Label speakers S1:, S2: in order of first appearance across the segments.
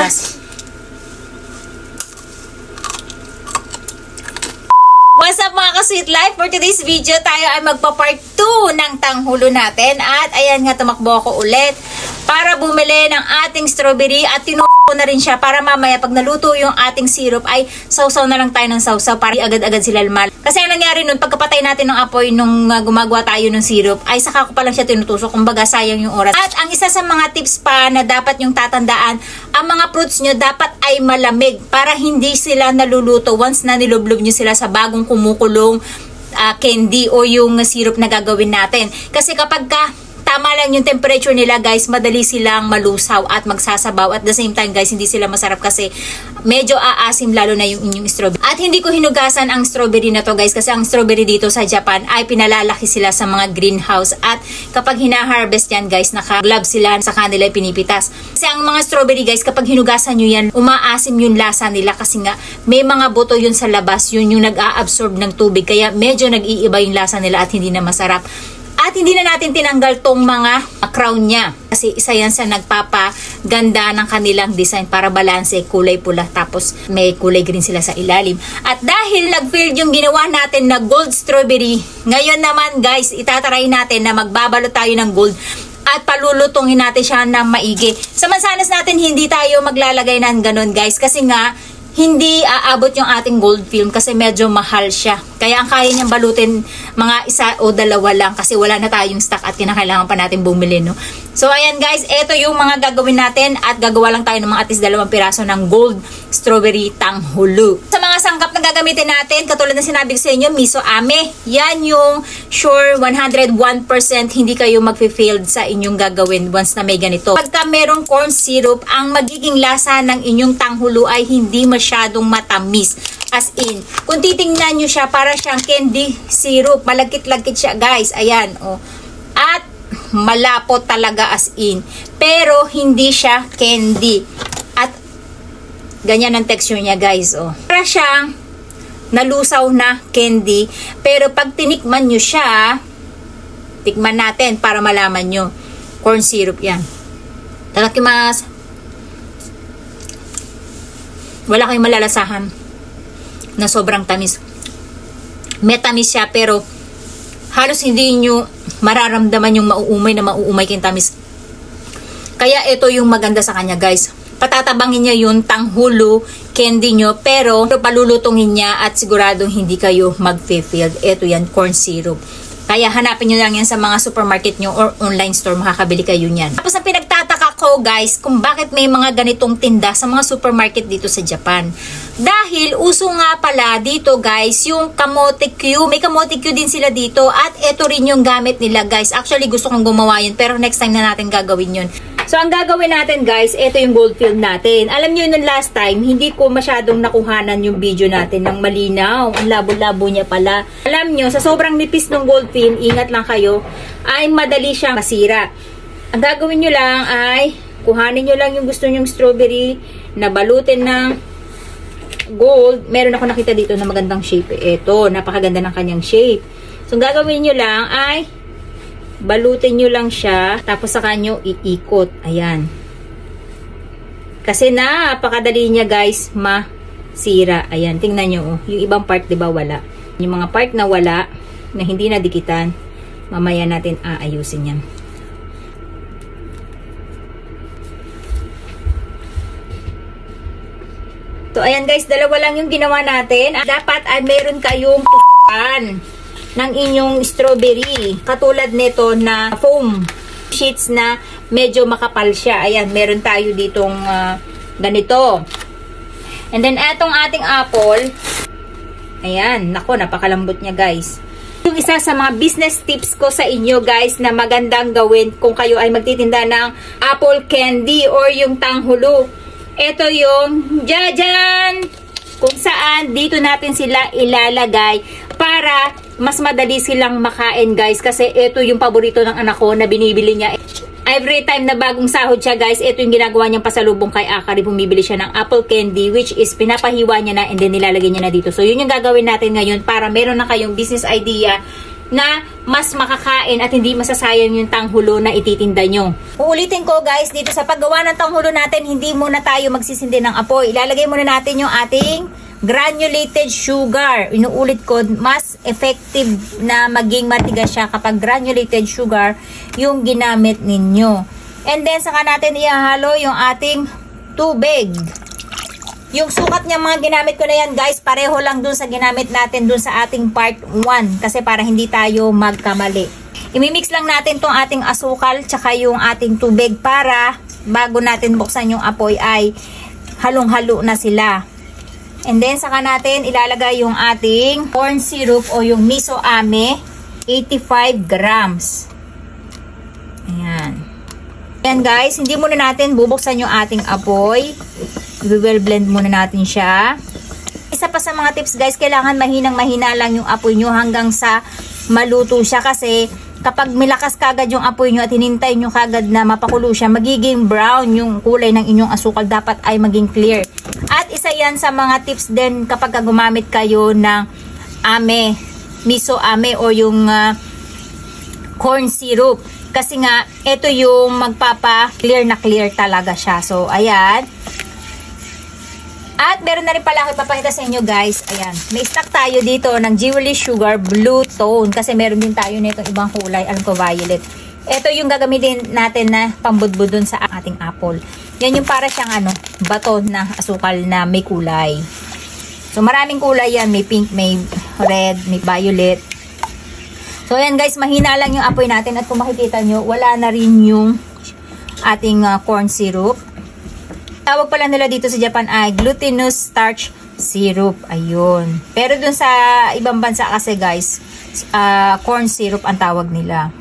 S1: labas. What's up mga ka-sweet life? For today's video, tayo ay magpa-part 2 ng tanghulo natin. At ayan nga, tumakbo ako ulit para bumili ng ating strawberry at tinuto na rin siya para mamaya pag naluto yung ating syrup ay sausaw na lang tayo ng sausaw para agad-agad sila lumal. Kasi ang nangyari nun, pagkapatay natin ng apoy nung gumagawa tayo ng syrup, ay saka ko pa lang siya tinutusok, kumbaga sayang yung oras. At ang isa sa mga tips pa na dapat yung tatandaan, ang mga fruits nyo dapat ay malamig para hindi sila naluluto once na nilublob nyo sila sa bagong kumukulong candy o yung syrup na gagawin natin. Kasi kapag tama lang yung temperature nila guys, madali silang malusaw at magsasabaw. At the same time guys, hindi sila masarap kasi medyo aasim lalo na yung inyong strawberry. At hindi ko hinugasan ang strawberry na to guys kasi ang strawberry dito sa Japan ay pinalalaki sila sa mga greenhouse. At kapag hina-harvest yan guys, naka-glove sila sa kanila pinipitas. Kasi ang mga strawberry guys, kapag hinugasan nyo yan, umaasim yung lasa nila kasi nga may mga buto yun sa labas. Yun yung nag-a-absorb ng tubig. Kaya medyo nag-iiba yung lasa nila at hindi na masarap. At hindi na natin tinanggal tong mga crown niya. Kasi isa yan sa nagpapaganda ng kanilang design para balanse, kulay pula. Tapos may kulay green sila sa ilalim. At dahil nag-failed yung ginawa natin na gold strawberry, ngayon naman guys, itatry natin na magbabalot tayo ng gold. At palulutungin natin siya ng maigi. Sa mansanas natin, hindi tayo maglalagay ng ganun guys. Kasi nga, hindi aabot yung ating gold film kasi medyo mahal siya. Kaya ang kaya niyang balutin mga isa o dalawa lang kasi wala na tayong stock at kinakailangan pa natin bumili, no? So, ayan guys, ito yung mga gagawin natin at gagawa lang tayo ng mga at least 2 piraso ng gold strawberry tanghulo. Sa mga sangkap na gagamitin natin, katulad na sinabi ko sa inyo, miso ame. Yan yung sure 101% hindi kayo magfe-failed sa inyong gagawin once na may ganito. Pagka merong corn syrup, ang magiging lasa ng inyong tanghulo ay hindi masyadong matamis. As in, kung titingnan nyo siya, para siyang candy syrup. Malagkit-lagkit siya, guys. Ayan, oh. At malapot talaga as in. Pero, hindi siya candy. At, ganyan ang texture niya, guys, oh. Para siyang nalusaw na candy. Pero, pag tinikman nyo siya, tikman natin para malaman nyo. Corn syrup yan. Tadakimasu. Wala kayong malalasahan na sobrang tamis. May tamis siya pero halos hindi nyo mararamdaman yung mauumay kayong tamis. Kaya ito yung maganda sa kanya guys. Patatabangin niya yung tanghulo candy nyo pero palulutungin niya at siguradong hindi kayo mag-failed. Ito yan, corn syrup. Kaya hanapin nyo lang yan sa mga supermarket nyo or online store, makakabili kayo niyan. Tapos ang pinagtataka ko guys, kung bakit may mga ganitong tinda sa mga supermarket dito sa Japan. Dahil uso nga pala dito guys, yung kamote Q. May kamote Q din sila dito at ito rin yung gamit nila guys. Actually gusto kong gumawa yun pero next time na natin gagawin yun. So, ang gagawin natin guys, ito yung gold film natin. Alam nyo nung last time, hindi ko masyadong nakuhanan yung video natin ng malinaw. Ang labo-labo niya pala. Alam nyo, sa sobrang nipis ng gold film, ingat lang kayo, ay madali siyang masira. Ang gagawin nyo lang ay, kuhanin nyo lang yung gusto nyong strawberry na balutin ng gold. Meron ako nakita dito na magandang shape. Ito, napakaganda ng kanyang shape. So, ang gagawin nyo lang ay, balutin nyo lang siya, tapos saka nyo iikot. Ayan. Kasi napakadali niya guys, masira. Ayan, tingnan nyo. Oh. Yung ibang part, diba, wala. Yung mga part na wala, na hindi nadikitan, mamaya natin aayusin yan. So, ayan guys, 2 lang yung ginawa natin. Dapat ay meron kayong tutukan ng inyong strawberry. Katulad nito na foam sheets na medyo makapal siya. Ayan, meron tayo ditong ganito. And then, etong ating apple. Ayan, nako, napakalambot niya guys. Yung isa sa mga business tips ko sa inyo guys na magandang gawin kung kayo ay magtitinda ng apple candy or yung tanghulo. Ito yung jajan! Kung saan dito natin sila ilalagay para mas madali silang makain guys kasi ito yung paborito ng anak ko na binibili niya. Every time na bagong sahod siya guys, ito yung ginagawa niyang pasalubong kay Akari. Bumibili siya ng apple candy which is pinapahiwa niya na and then nilalagay niya na dito. So yun yung gagawin natin ngayon para meron na kayong business idea na mas makakain at hindi masasayang yung tanghulo na ititinda nyo. Uulitin ko guys, dito sa paggawa ng tanghulo natin, hindi muna tayo magsisindi ng apoy. Ilalagay muna natin yung ating granulated sugar. Inuulit ko, mas effective na maging matigas siya kapag granulated sugar yung ginamit ninyo. And then saka natin ihahalo yung ating tubig. Yung sukat niya mga ginamit ko na yan guys, pareho lang dun sa ginamit natin dun sa ating part 1. Kasi para hindi tayo magkamali. Imimix lang natin tong ating asukal tsaka yung ating tubig para bago natin buksan yung apoy ay halong-halo na sila. And then saka natin ilalagay yung ating corn syrup o yung miso ame, 85 grams. Ayan. Ayan guys, hindi muna natin bubuksan yung ating apoy. I-well blend muna natin siya. Isa pa sa mga tips guys, kailangan mahinang-mahina lang yung apoy nyo hanggang sa maluto siya. Kasi kapag milakas kagad yung apoy nyo at hinintay nyo kagad na mapakulo siya, magiging brown yung kulay ng inyong asukal. Dapat ay maging clear. At isa yan sa mga tips din kapag gumamit kayo ng ame, miso ame o yung corn syrup. Kasi nga, ito yung magpapa-clear na clear talaga siya. So, ayan. At meron na rin pala ako ipapakita sa inyo guys. Ayan. May stock tayo dito ng Jewelry Sugar Blue Tone. Kasi meron din tayo nito ibang kulay. Alam ko, violet. Ito yung gagamitin natin na pambudbud dun sa ating apple. Yan yung para siyang bato na asukal na may kulay. So, maraming kulay yan. May pink, may red, may violet. So, ayan guys, mahina lang yung apoy natin at kung makikita nyo, wala na rin yung ating corn syrup. Tawag pala nila dito sa Japan ay glutinous starch syrup. Ayun. Pero dun sa ibang bansa kasi guys, corn syrup ang tawag nila.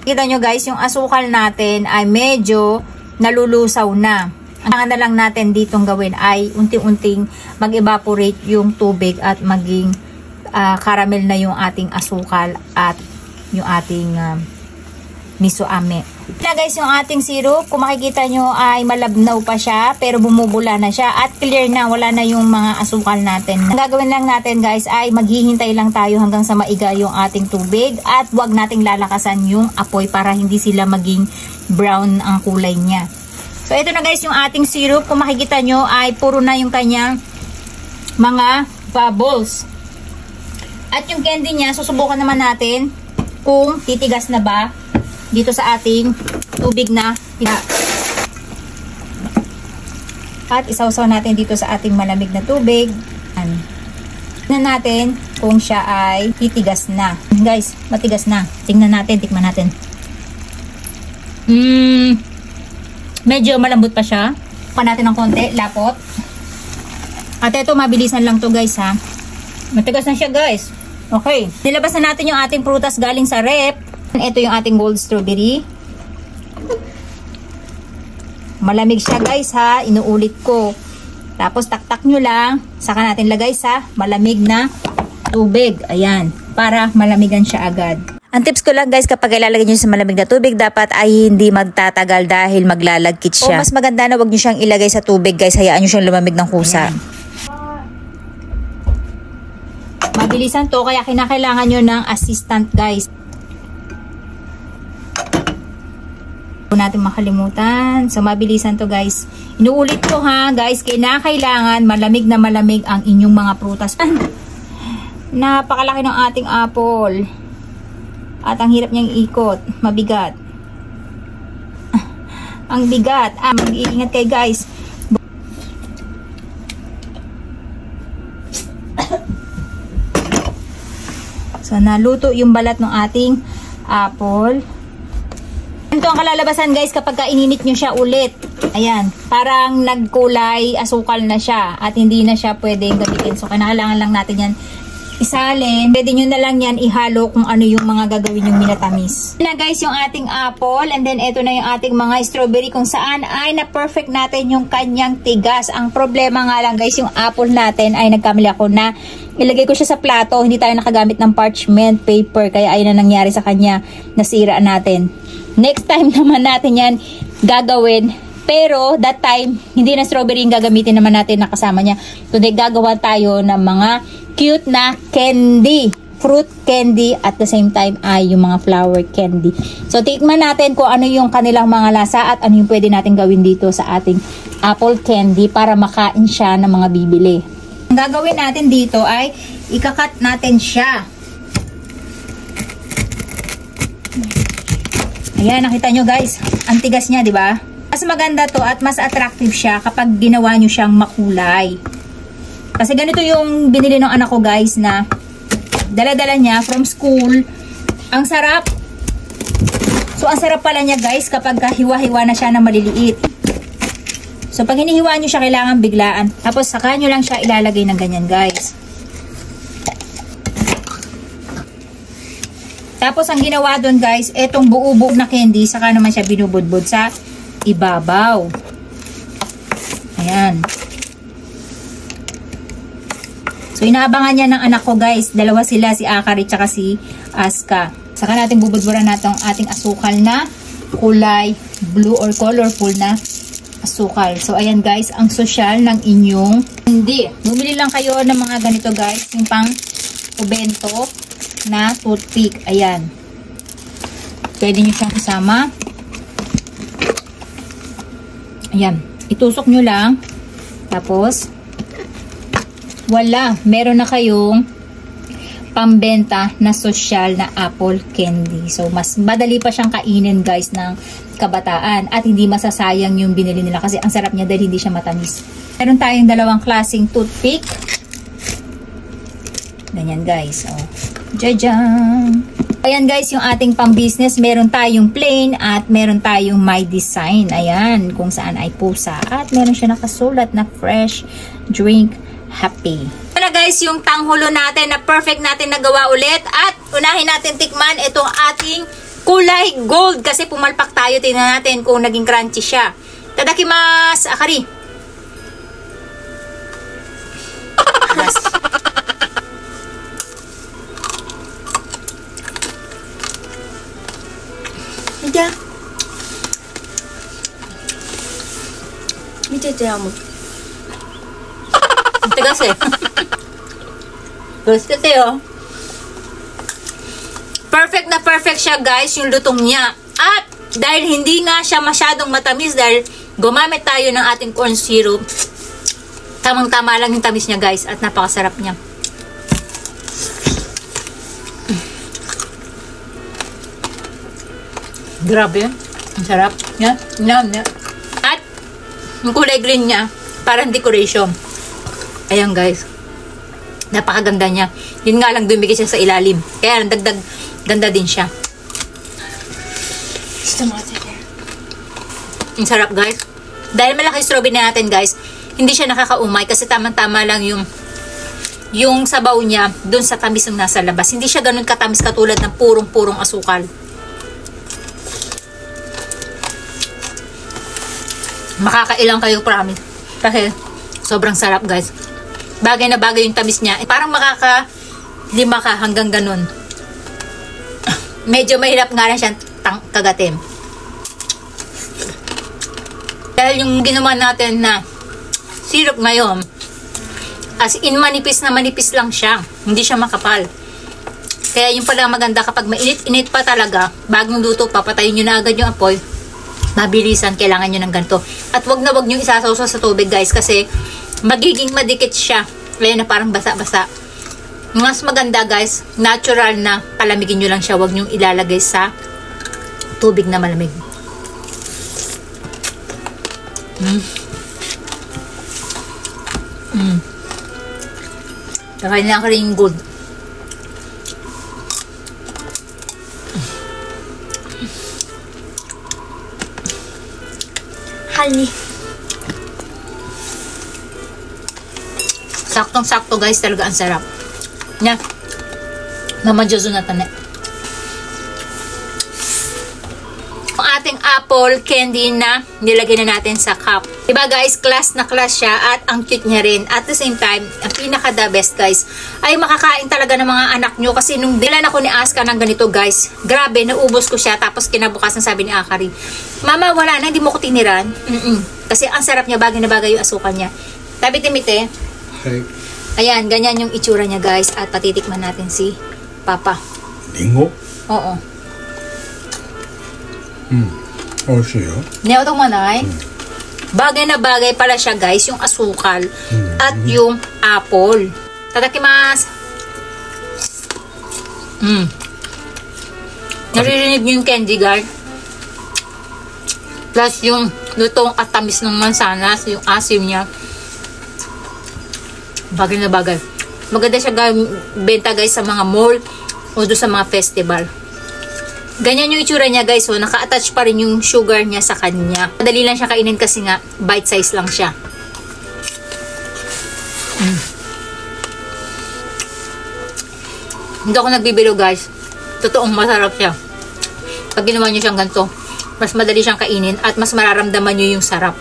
S1: Kita nyo guys, yung asukal natin ay medyo nalulusaw na. Ang na lang natin ditong gawin ay unti-unting mag-evaporate yung tubig at maging caramel na yung ating asukal at yung ating miso ame. Na guys, yung ating syrup, kung makikita nyo ay malabnaw pa siya pero bumubula na siya at clear na, wala na yung mga asukal natin. Ang gagawin lang natin guys ay maghihintay lang tayo hanggang sa maiga yung ating tubig at wag nating lalakasan yung apoy para hindi sila maging brown ang kulay niya. So ito na guys yung ating syrup, kung makikita nyo ay puro na yung kanyang mga bubbles. At yung candy niya, susubukan naman natin kung titigas na ba dito sa ating tubig na at isawsaw natin dito sa ating malamig na tubig. Tingnan natin kung siya ay titigas na. Guys, matigas na. Tingnan natin, tikman natin. Medyo malambot pa siya. Pa natin ng konti, lapot. At ito, mabilisan lang to guys ha. Matigas na siya guys. Okay. Nilabas na natin yung ating prutas galing sa rep. Ito yung ating gold strawberry. Malamig siya guys ha. Inuulit ko. Tapos taktak nyo lang. Saka natin lagay sa malamig na tubig. Ayan. Para malamigan siya agad. Ang tips ko lang guys, kapag ilalagay nyo sa malamig na tubig, dapat ay hindi magtatagal dahil maglalagkit siya. O mas maganda na wag nyo siyang ilagay sa tubig guys. Hayaan nyo siyang lumamig ng kusa. Ayan. Mabilisan to, kaya kinakailangan nyo ng assistant guys. Huwag natin makalimutan. So mabilisan to guys. Inuulit ko ha guys, kinakailangan malamig na malamig ang inyong mga prutas. Napakalaki ng ating apple. At ang hirap niyang ikot. Mabigat. Ang bigat. Mag-iingat kayo guys. So, naluto yung balat ng ating apple. Ito ang kalalabasan guys kapag ininit nyo siya ulit. Ayan. Parang nagkulay, asukal na siya. At hindi na siya pwedeng gamitin. So, kailangan lang natin yan isalin. Pwede nyo na lang yan ihalo kung ano yung mga gagawin yung minatamis. Na guys yung ating apple. And then, ito na yung ating mga strawberry kung saan ay na-perfect natin yung kanyang tigas. Ang problema nga lang guys, yung apple natin ay nagkamali ako na ilagay ko siya sa plato, hindi tayo nakagamit ng parchment paper, kaya ayun na nangyari sa kanya, nasira natin. Next time naman natin yan gagawin, pero that time, hindi na strawberry yung gagamitin naman natin na kasama niya. Kundi gagawa tayo ng mga cute na candy. fruit candy at the same time ay yung mga flower candy. So tikman natin kung ano yung kanilang mga lasa at ano yung pwede natin gawin dito sa ating apple candy para makain siya ng mga bibili. Ang gagawin natin dito ay ikakat natin siya. Ayan, nakita nyo guys, ang tigas niya, di ba? Mas maganda to at mas attractive siya kapag ginawa nyo siyang makulay. Kasi ganito yung binili ng anak ko guys na dala-dala niya from school. Ang sarap. So, ang sarap pala niya guys kapag hiwa-hiwa na siya na maliliit. So, pag hinihiwa nyo siya, kailangan biglaan. Tapos, saka nyo lang siya ilalagay ng ganyan guys. Tapos, ang ginawa doon guys, etong buo-buo na candy, saka naman siya binubudbud sa ibabaw. Ayan. So, inaabangan niya ng anak ko guys. Dalawa sila, si Akari tsaka si Aska. Saka natin bubudburan natin ang ating asukal na kulay blue or colorful na asukal. So, ayan guys, ang social ng inyong hindi. Bumili lang kayo ng mga ganito guys. Yung pang ubento na toothpick. Ayan. Pwede nyo siyang isama. Ayan. Itusok nyo lang. Tapos, wala. Meron na kayong pambenta na social na apple candy. So, mas madali pa siyang kainin guys ng kabataan. At hindi masasayang yung binili nila. Kasi ang sarap niya dahil hindi siya matamis. Meron tayong dalawang klaseng toothpick. Ganyan guys. Oh. Jajan! Ayan guys, yung ating pang-business, meron tayong plain at meron tayong my design. Ayan, kung saan ay pusa. At meron siya nakasulat na fresh drink happy. Ito na guys, yung tanghulo natin na perfect natin nagawa ulit. At unahin natin tikman itong ating kulay gold. Kasi pumalpak tayo, tingnan natin kung naging crunchy siya. Tadakimasu, Akari. Yes. Ida. Mitete mo. Ang tigas eh. Gusto tayo. Perfect na perfect siya guys, yung lutong niya. At dahil hindi nga siya masyadong matamis, dahil gumamit tayo ng ating corn syrup, tamang-tama lang yung tamis niya guys. At napakasarap niya. Grabe. Ang sarap. Yan. Yan. At, yung kulay green niya, parang decoration. Ayan guys. Napakaganda niya. Yun nga lang, dumikit siya sa ilalim. Kaya, dagdag ganda din siya. Ang sarap guys. Dahil malaki strawberry natin guys, hindi siya nakakaumay kasi tamang-tama lang yung sabaw niya dun sa tamis ng nasa labas. Hindi siya ganun katamis katulad ng purong-purong asukal. Makakailang kayo, promise. Kasi sobrang sarap guys. Bagay na bagay yung tamis niya. Parang makaka-lima ka hanggang ganun. Medyo mahirap nga lang siyang kagatin. Dahil yung ginawa natin na syrup ngayon, as in manipis na manipis lang siya. Hindi siya makapal. Kaya yung pala maganda kapag mainit-init pa talaga, bagong luto pa, patayin nyo na agad yung apoy. Mabilisan, kailangan nyo ng ganito. At wag na wag nyo isasawsaw sa tubig guys kasi magiging madikit siya. Kaya na parang basa-basa. Mas maganda guys, natural na palamigin nyo lang siya. Wag nyo ilalagay sa tubig na malamig. Kakain na ako rin yung gold. Honey. Saktong-sakto guys, talaga ang sarap. Nya. Mama Jozo na tane. Ang ating apple candy na nilagay na natin sa cup. Diba guys, class na class siya at ang cute niya rin. At the same time, ang pinaka the best guys, ay makakain talaga ng mga anak nyo. Kasi nung dilan ako ni Aska ng ganito guys, grabe, naubos ko siya. Tapos kinabukasan sabi ni Akari, Mama, wala na, hindi mo ko tiniran. Kasi ang sarap niya, bagay na bagay yung asukal niya. Tabi timite. Ayan, ganyan yung itsura niya guys. At patitikman natin si Papa.
S2: リンゴ
S1: Oo.
S2: 美味しいよ
S1: Niyaw manay. Bagay na bagay pala siya guys, yung asukal at yung apple. Tadakimasu. Naririnig niyo yung candy guard. Plus yung lutong at tamis ng mansanas, yung asim niya. Bagay na bagay. Maganda siya benta guys sa mga mall o doon sa mga festival. Ganyan yung itsura niya guys. So, naka-attach pa rin yung sugar niya sa kanya. Madali lang siya kainin kasi nga bite size lang siya. Hindi ako nagbibiro guys. Totoong masarap siya. Pag ginawa niyo siyang ganito, mas madali siyang kainin at mas mararamdaman niyo yung sarap.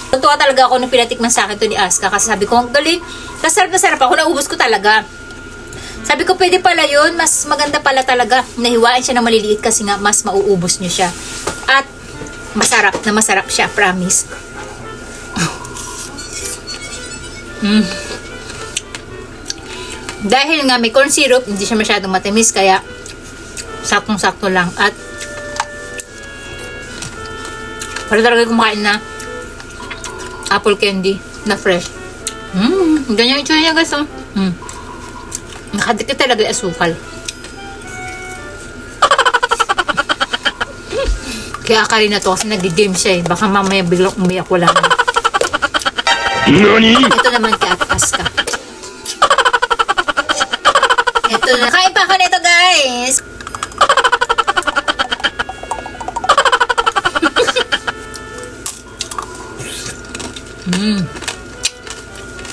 S1: Tuntua talaga ako nung pinatikman sa akin to ni Aska kasi sabi ko, ang galing. Nasarap na sarap ako. Naubos ko talaga. Sabi ko, pwede pala yun. Mas maganda pala talaga. Nahiwain siya ng maliliit kasi nga mas mauubos niyo siya. At masarap na masarap siya. Promise. Dahil nga may corn syrup, hindi siya masyadong matamis. Kaya saktong-sakto lang. At para talaga kumakain na apple candy na fresh. Ganyan yung itsura niya guys. Nakadikit talaga yung asukal. Kaya akari na to kasi nag-game siya eh. Baka mamaya biglang umiyak wala na.
S2: NANI?
S1: Ito naman kay Aska. Ito na. Kain pa ako nito guys.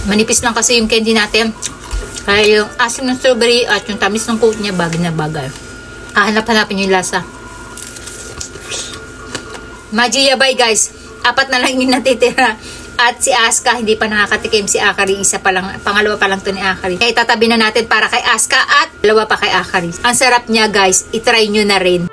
S1: Manipis lang kasi yung candy natin. Kaya yung asim ng strawberry at yung tamis ng coat niya bagay na bagay. Hahanap-hanapin yung lasa. Majiyabay guys. 4 na lang yung natitira. At si Aska hindi pa nakakatikim. Si Akari isa pa lang. Pangalawa pa lang to ni Akari. Kaya itatabi na natin para kay Aska at 2 pa kay Akari. Ang sarap niya guys. I-try nyo na rin.